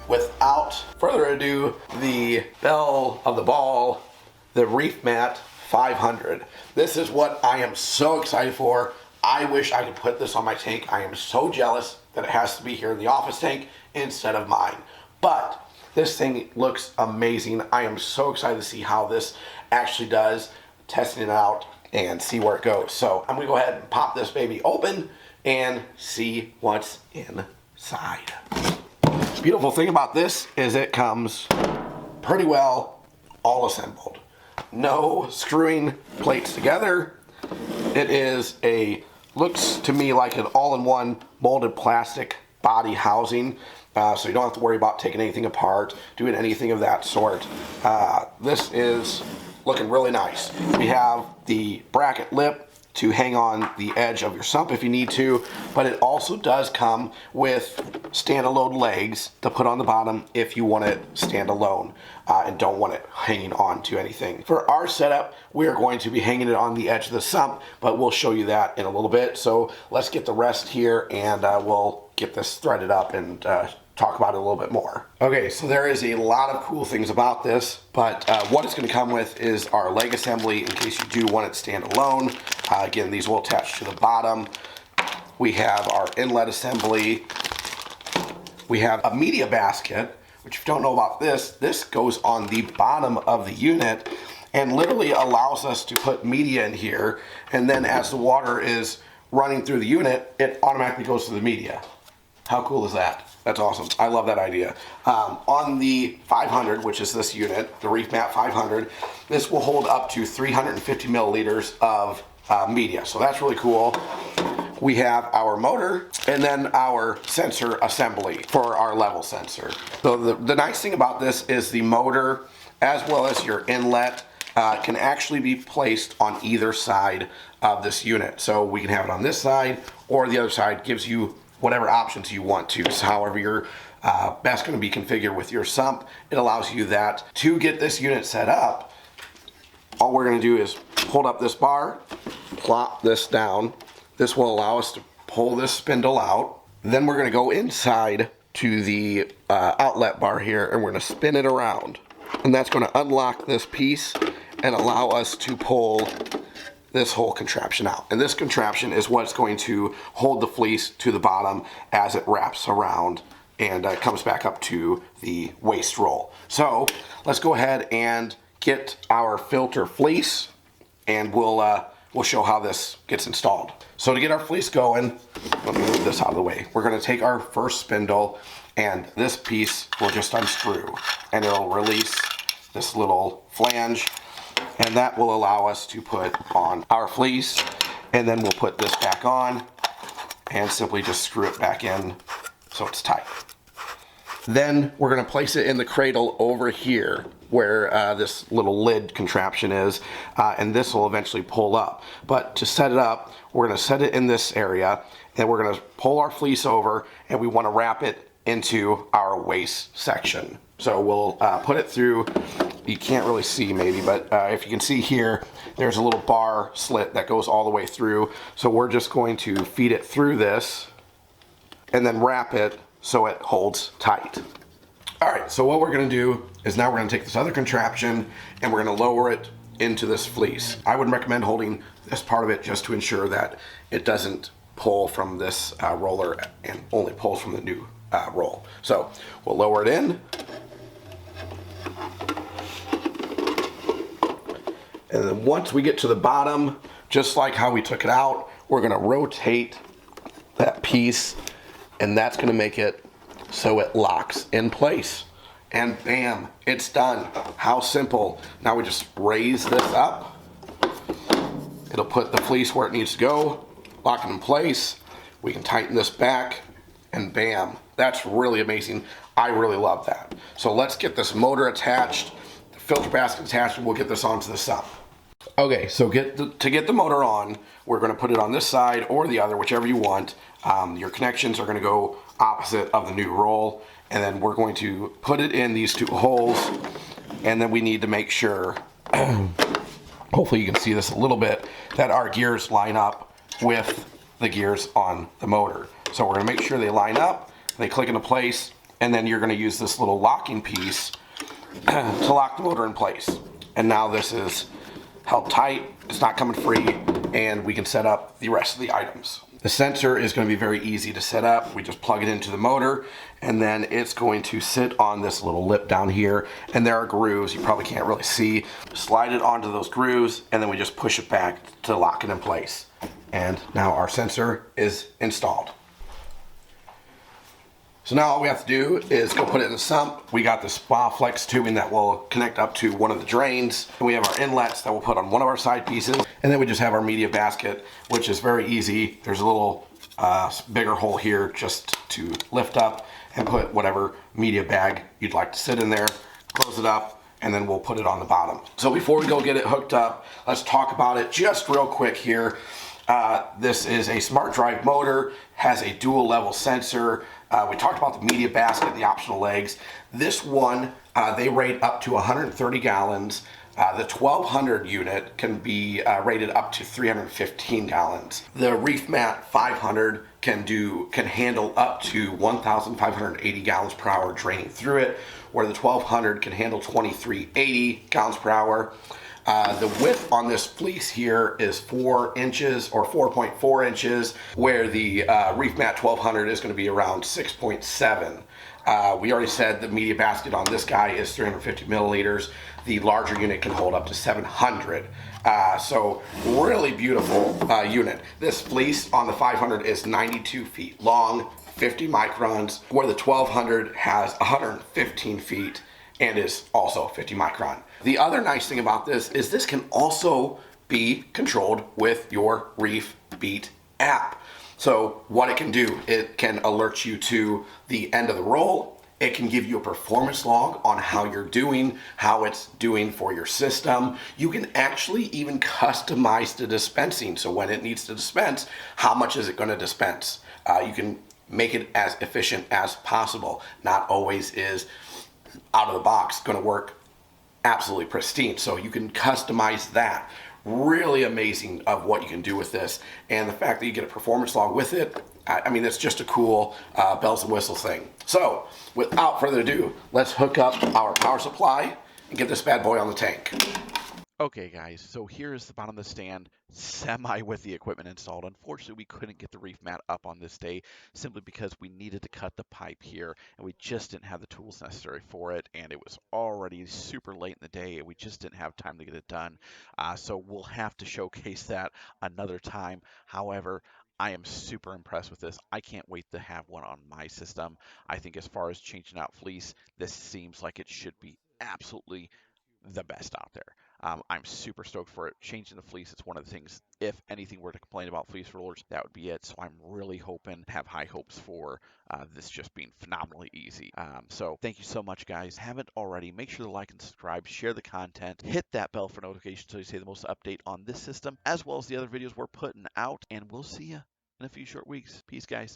without further ado, the belle of the ball, the ReefMat 500. This is what I am so excited for. I wish I could put this on my tank. I am so jealous that it has to be here in the office tank instead of mine. But this thing looks amazing. I am so excited to see how this actually does, testing it out and see where it goes. So I'm gonna go ahead and pop this baby open and see what's inside. The beautiful thing about this is it comes pretty well all assembled. No screwing plates together. It is looks to me like an all-in-one molded plastic body housing. So you don't have to worry about taking anything apart, doing anything of that sort. This is looking really nice. We have the bracket lip to hang on the edge of your sump if you need to, but it also does come with standalone legs to put on the bottom if you want it standalone and don't want it hanging on to anything. For our setup, we are going to be hanging it on the edge of the sump, but we'll show you that in a little bit. So let's get the rest here and we'll get this threaded up and talk about it a little bit more. Okay, so there is a lot of cool things about this, but what it's going to come with is our leg assembly in case you do want it standalone. Again, these will attach to the bottom. We have our inlet assembly. We have a media basket, which if you don't know about this goes on the bottom of the unit and literally allows us to put media in here, and then as the water is running through the unit, it automatically goes to the media. How cool is that? That's awesome. I love that idea. On the 500, which is this unit, the ReefMat 500, this will hold up to 350 milliliters of media. So that's really cool. We have our motor and then our sensor assembly for our level sensor. So the nice thing about this is the motor as well as your inlet can actually be placed on either side of this unit. So we can have it on this side or the other side. Gives you whatever options you want to. So however you're best going to be configured with your sump, it allows you that. To get this unit set up, all we're going to do is hold up this bar, plop this down. This will allow us to pull this spindle out. Then we're going to go inside to the outlet bar here and we're going to spin it around. And that's going to unlock this piece and allow us to pull this whole contraption out. And this contraption is what's going to hold the fleece to the bottom as it wraps around and comes back up to the waste roll. So let's go ahead and get our filter fleece and we'll show how this gets installed. So to get our fleece going, let me move this out of the way. We're going to take our first spindle and this piece will just unscrew and it'll release this little flange. And that will allow us to put on our fleece, and then we'll put this back on and simply just screw it back in so it's tight. Then we're going to place it in the cradle over here where this little lid contraption is, and this will eventually pull up. But to set it up, we're going to set it in this area and we're going to pull our fleece over and we want to wrap it into our waist section. So we'll put it through. You can't really see maybe, but if you can see here, there's a little bar slit that goes all the way through. So we're just going to feed it through this and then wrap it so it holds tight. All right, so what we're gonna do is now we're gonna take this other contraption and we're gonna lower it into this fleece. I would recommend holding this part of it just to ensure that it doesn't pull from this roller and only pulls from the new roll. So we'll lower it in. And then once we get to the bottom, just like how we took it out, we're gonna rotate that piece and that's gonna make it so it locks in place. And bam, it's done. How simple. Now we just raise this up. It'll put the fleece where it needs to go, lock it in place. We can tighten this back and bam, that's really amazing. I really love that. So let's get this motor attached, the filter basket attached, and we'll get this onto the sump. Okay, so to get the motor on, we're going to put it on this side or the other, whichever you want. Your connections are going to go opposite of the new roll, and then we're going to put it in these two holes, and then we need to make sure, hopefully you can see this a little bit, that our gears line up with the gears on the motor. So we're going to make sure they line up, they click into place, and then you're going to use this little locking piece to lock the motor in place. And now this is held tight, it's not coming free, and we can set up the rest of the items. The sensor is going to be very easy to set up. We just plug it into the motor, and then it's going to sit on this little lip down here, and there are grooves you probably can't really see. Slide it onto those grooves, and then we just push it back to lock it in place. And now our sensor is installed. So now all we have to do is go put it in the sump. We got the Spa Flex tubing that will connect up to one of the drains. And we have our inlets that we'll put on one of our side pieces. And then we just have our media basket, which is very easy. There's a little bigger hole here just to lift up and put whatever media bag you'd like to sit in there. Close it up, and then we'll put it on the bottom. So before we go get it hooked up, let's talk about it just real quick here. This is a smart drive motor, has a dual level sensor. We talked about the media basket, the optional legs. This one, they rate up to 130 gallons. The 1200 unit can be rated up to 315 gallons. The ReefMat 500 can handle up to 1,580 gallons per hour draining through it, where the 1200 can handle 2380 gallons per hour. The width on this fleece here is 4 inches or 4.4 inches, where the ReefMat 1200 is going to be around 6.7. We already said the media basket on this guy is 350 milliliters. The larger unit can hold up to 700. So really beautiful unit. This fleece on the 500 is 92 feet long, 50 microns, where the 1200 has 115 feet and is also 50 micron. The other nice thing about this is this can also be controlled with your Reef Beat app. So what it can do, it can alert you to the end of the roll. It can give you a performance log on how you're doing, how it's doing for your system. You can actually even customize the dispensing. So when it needs to dispense, how much is it going to dispense? You can make it as efficient as possible. Not always is out of the box going to work absolutely pristine. So you can customize that. Really amazing of what you can do with this, and the fact that you get a performance log with it, I mean, it's just a cool bells and whistles thing. So without further ado, let's hook up our power supply and get this bad boy on the tank. Okay guys, so here's the bottom of the stand, semi with the equipment installed. Unfortunately, we couldn't get the reef mat up on this day simply because we needed to cut the pipe here and we just didn't have the tools necessary for it, and it was already super late in the day and we just didn't have time to get it done. So we'll have to showcase that another time. However, I am super impressed with this. I can't wait to have one on my system. I think as far as changing out fleece, this seems like it should be absolutely the best out there. I'm super stoked for it. Changing the fleece, it's one of the things, if anything were to complain about fleece rollers, that would be it. So I'm really hoping, have high hopes for this just being phenomenally easy. So thank you so much, guys. Haven't already, make sure to like and subscribe, share the content, hit that bell for notifications so you see the most update on this system, as well as the other videos we're putting out. And we'll see you in a few short weeks. Peace, guys.